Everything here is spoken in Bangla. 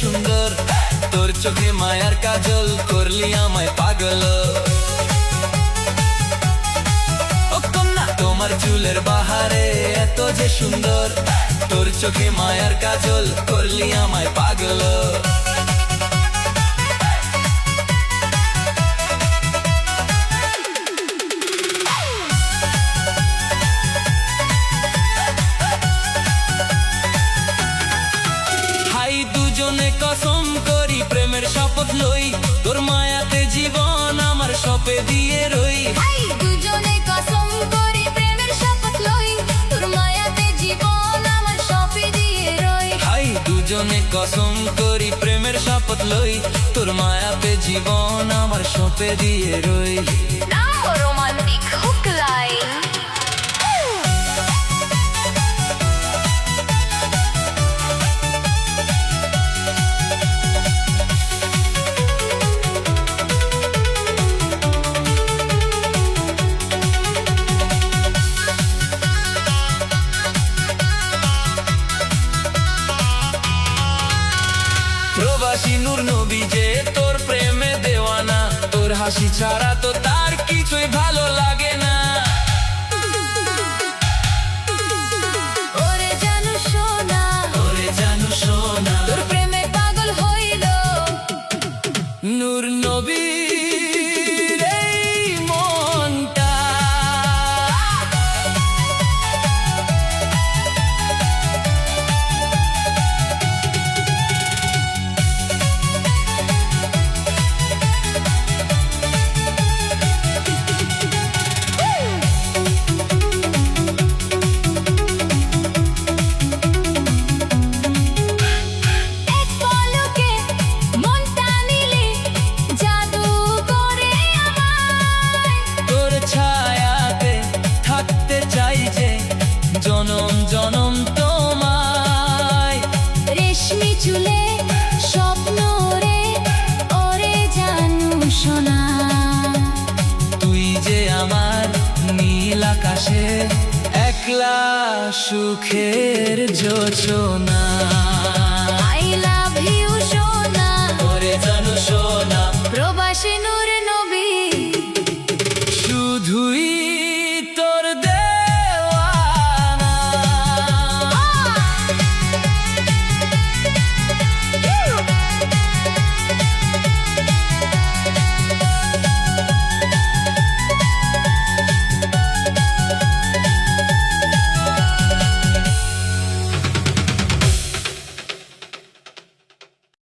সুন্দর, তোর চোখে মায়ার কাজল, করলি আমায় পাগল। ও কন্যা, তোমার চুলের বাহারে এত যে সুন্দর, তোর চোখে মায়ার কাজল, করলি আমায় পাগল। দুজনে কসম করি প্রেমের শপথ লই, তোর মায়াতে জীবন আমার সপে দিয়ে রই। দুজনে কসম করি প্রেমের শপথ লই, তোর মায়াতে জীবন আমার সপে দিয়ে রই। দুজনে কসম করি প্রেমের শপথ লই, তোর মায়াতে জীবন আমার সপে দিয়ে রই। Romantic hook line. প্রবাসী নূর নবী যে তোর প্রেমে দেওয়ানা, তোর হাসি ছাড়া তো তার কিছুই ভালো লাগে না। ওরে জানু সোনা, ওরে জানু সোনা, তোর প্রেমে পাগল হইল নূর নবীর এই মনটা। জনম জনম তোমায়, রেশমি চুলে স্বপ্ন রে, ওরে জানু সোনা, তুই যে আমার নীল আকাশে একলা সুখের যোছনা।